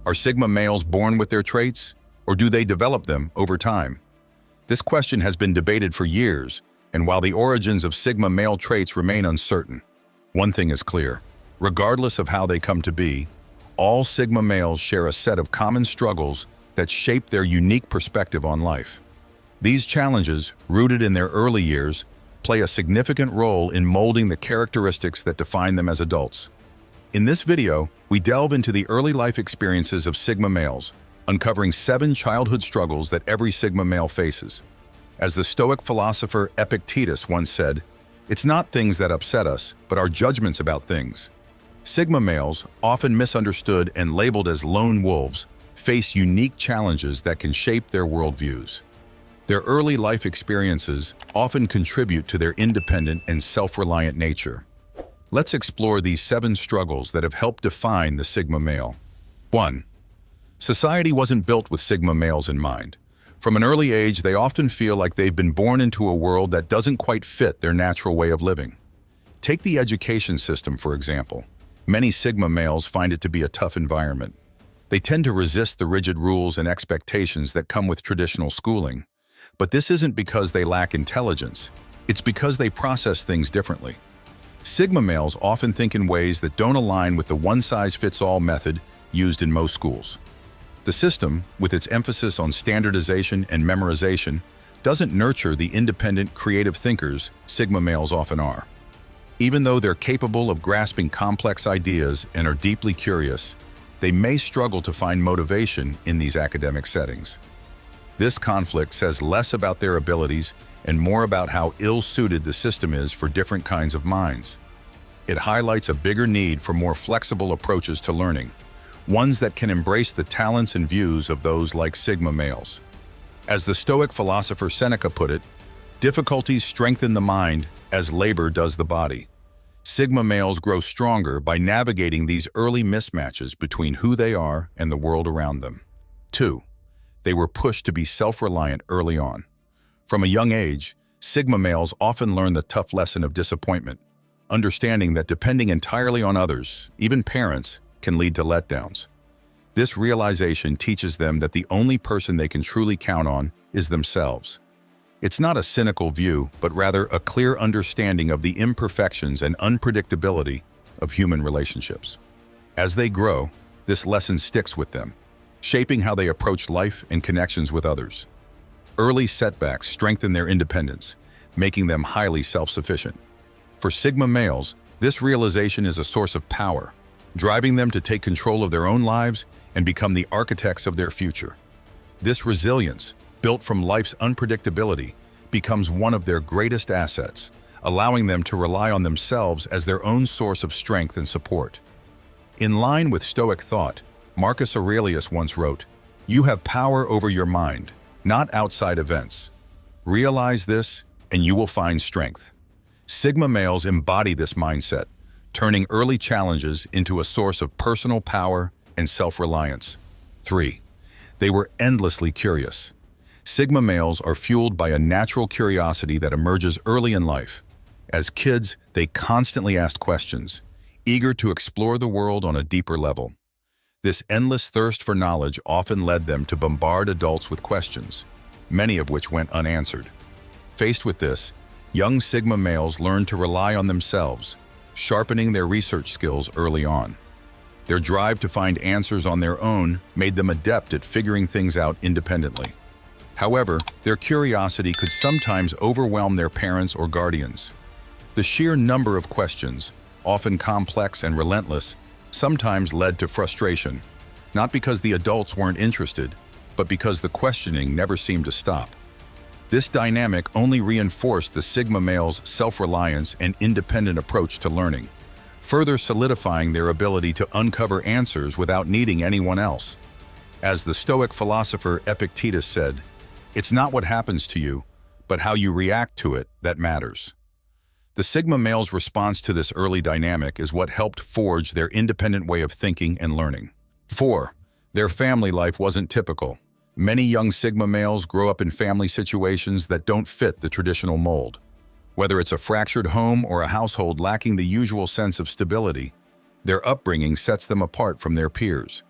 Are Sigma males born with their traits, or do they develop them over time? This question has been debated for years, and while the origins of Sigma male traits remain uncertain, one thing is clear. Regardless of how they come to be, all Sigma males share a set of common struggles that shape their unique perspective on life. These challenges, rooted in their early years, play a significant role in molding the characteristics that define them as adults. In this video, we delve into the early life experiences of Sigma males, uncovering 7 childhood struggles that every Sigma male faces. As the Stoic philosopher Epictetus once said, "It's not things that upset us, but our judgments about things." Sigma males, often misunderstood and labeled as lone wolves, face unique challenges that can shape their worldviews. Their early life experiences often contribute to their independent and self-reliant nature. Let's explore these 7 struggles that have helped define the Sigma male. 1. Society wasn't built with Sigma males in mind. From an early age, they often feel like they've been born into a world that doesn't quite fit their natural way of living. Take the education system, for example. Many Sigma males find it to be a tough environment. They tend to resist the rigid rules and expectations that come with traditional schooling. But this isn't because they lack intelligence. It's because they process things differently. Sigma males often think in ways that don't align with the one-size-fits-all method used in most schools. The system, with its emphasis on standardization and memorization, doesn't nurture the independent, creative thinkers Sigma males often are. Even though they're capable of grasping complex ideas and are deeply curious, they may struggle to find motivation in these academic settings. This conflict says less about their abilities and more about how ill-suited the system is for different kinds of minds. It highlights a bigger need for more flexible approaches to learning, ones that can embrace the talents and views of those like Sigma males. As the Stoic philosopher Seneca put it, difficulties strengthen the mind as labor does the body. Sigma males grow stronger by navigating these early mismatches between who they are and the world around them. 2. They were pushed to be self-reliant early on. From a young age, Sigma males often learn the tough lesson of disappointment, understanding that depending entirely on others, even parents, can lead to letdowns. This realization teaches them that the only person they can truly count on is themselves. It's not a cynical view, but rather a clear understanding of the imperfections and unpredictability of human relationships. As they grow, this lesson sticks with them, shaping how they approach life and connections with others. Early setbacks strengthen their independence, making them highly self-sufficient. For Sigma males, this realization is a source of power, driving them to take control of their own lives and become the architects of their future. This resilience, built from life's unpredictability, becomes one of their greatest assets, allowing them to rely on themselves as their own source of strength and support. In line with Stoic thought, Marcus Aurelius once wrote, "You have power over your mind, not outside events. Realize this, and you will find strength." Sigma males embody this mindset, turning early challenges into a source of personal power and self-reliance. 3. They were endlessly curious. Sigma males are fueled by a natural curiosity that emerges early in life. As kids, they constantly asked questions, eager to explore the world on a deeper level. This endless thirst for knowledge often led them to bombard adults with questions, many of which went unanswered. Faced with this, young Sigma males learned to rely on themselves, sharpening their research skills early on. Their drive to find answers on their own made them adept at figuring things out independently. However, their curiosity could sometimes overwhelm their parents or guardians. The sheer number of questions, often complex and relentless, sometimes led to frustration, not because the adults weren't interested, but because the questioning never seemed to stop. This dynamic only reinforced the Sigma males' self-reliance and independent approach to learning, further solidifying their ability to uncover answers without needing anyone else. As the Stoic philosopher Epictetus said, "It's not what happens to you, but how you react to it that matters." The Sigma males' response to this early dynamic is what helped forge their independent way of thinking and learning. 4. Their family life wasn't typical. Many young Sigma males grow up in family situations that don't fit the traditional mold. Whether it's a fractured home or a household lacking the usual sense of stability, their upbringing sets them apart from their peers.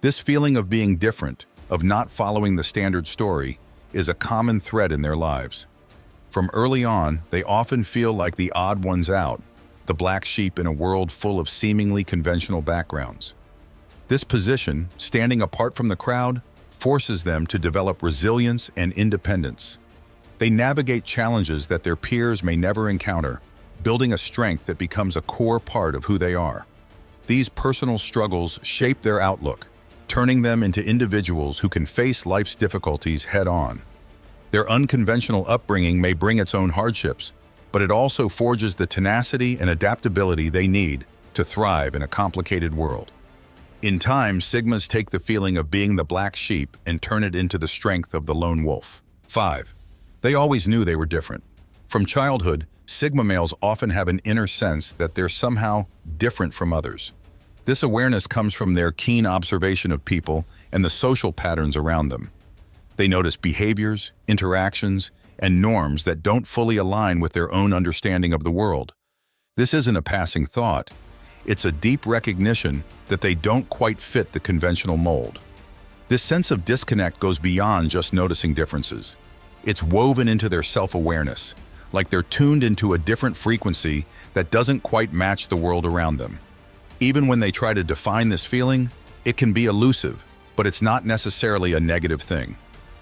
This feeling of being different, of not following the standard story, is a common thread in their lives. From early on, they often feel like the odd ones out, the black sheep in a world full of seemingly conventional backgrounds. This position, standing apart from the crowd, forces them to develop resilience and independence. They navigate challenges that their peers may never encounter, building a strength that becomes a core part of who they are. These personal struggles shape their outlook, turning them into individuals who can face life's difficulties head-on. Their unconventional upbringing may bring its own hardships, but it also forges the tenacity and adaptability they need to thrive in a complicated world. In time, Sigmas take the feeling of being the black sheep and turn it into the strength of the lone wolf. 5. They always knew they were different. From childhood, Sigma males often have an inner sense that they're somehow different from others. This awareness comes from their keen observation of people and the social patterns around them. They notice behaviors, interactions, and norms that don't fully align with their own understanding of the world. This isn't a passing thought. It's a deep recognition that they don't quite fit the conventional mold. This sense of disconnect goes beyond just noticing differences. It's woven into their self-awareness, like they're tuned into a different frequency that doesn't quite match the world around them. Even when they try to define this feeling, it can be elusive, but it's not necessarily a negative thing.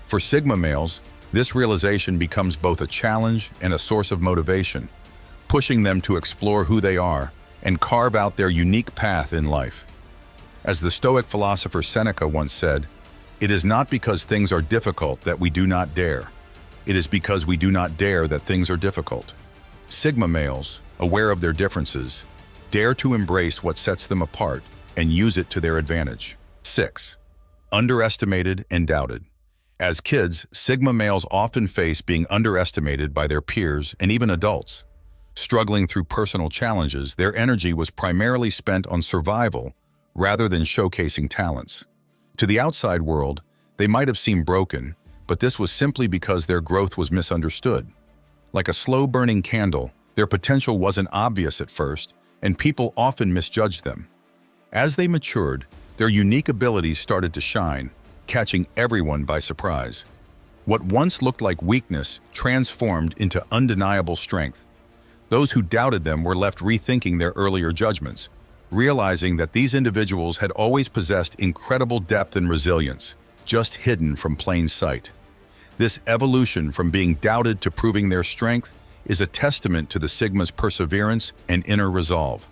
For Sigma males, this realization becomes both a challenge and a source of motivation, pushing them to explore who they are and carve out their unique path in life. As the Stoic philosopher Seneca once said, "It is not because things are difficult that we do not dare. It is because we do not dare that things are difficult." Sigma males, aware of their differences, dare to embrace what sets them apart and use it to their advantage. 6. Underestimated and doubted. As kids, Sigma males often face being underestimated by their peers and even adults. Struggling through personal challenges, their energy was primarily spent on survival rather than showcasing talents. To the outside world, they might have seemed broken, but this was simply because their growth was misunderstood. Like a slow-burning candle, their potential wasn't obvious at first, and people often misjudged them. As they matured, their unique abilities started to shine, catching everyone by surprise. What once looked like weakness transformed into undeniable strength. Those who doubted them were left rethinking their earlier judgments, realizing that these individuals had always possessed incredible depth and resilience, just hidden from plain sight. This evolution from being doubted to proving their strength is a testament to the Sigma's perseverance and inner resolve.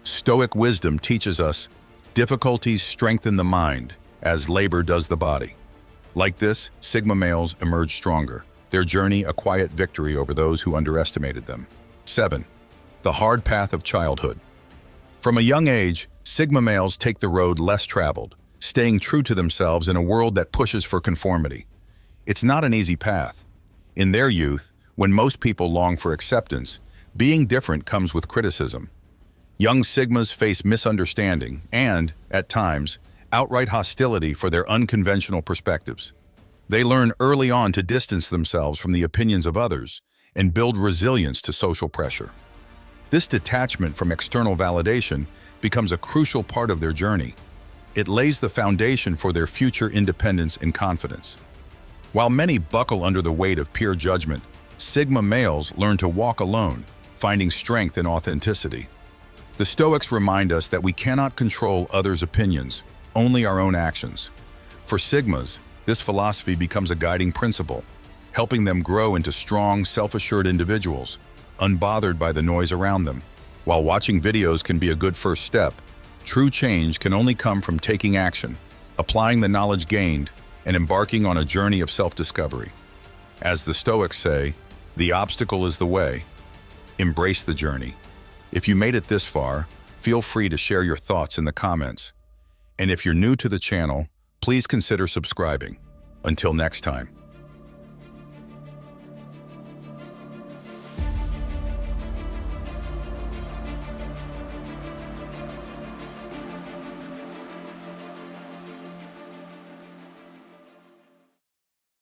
Stoic wisdom teaches us, difficulties strengthen the mind, as labor does the body. Like this, Sigma males emerge stronger, their journey a quiet victory over those who underestimated them. 7. The hard path of childhood. From a young age, Sigma males take the road less traveled, staying true to themselves in a world that pushes for conformity. It's not an easy path. In their youth, when most people long for acceptance, being different comes with criticism. Young Sigmas face misunderstanding and, at times, outright hostility for their unconventional perspectives. They learn early on to distance themselves from the opinions of others and build resilience to social pressure. This detachment from external validation becomes a crucial part of their journey. It lays the foundation for their future independence and confidence. While many buckle under the weight of peer judgment, Sigma males learn to walk alone, finding strength in authenticity. The Stoics remind us that we cannot control others' opinions, only our own actions. For Sigmas, this philosophy becomes a guiding principle, helping them grow into strong, self-assured individuals, unbothered by the noise around them. While watching videos can be a good first step, true change can only come from taking action, applying the knowledge gained, and embarking on a journey of self-discovery. As the Stoics say, the obstacle is the way. Embrace the journey. If you made it this far, feel free to share your thoughts in the comments. And if you're new to the channel, please consider subscribing. Until next time.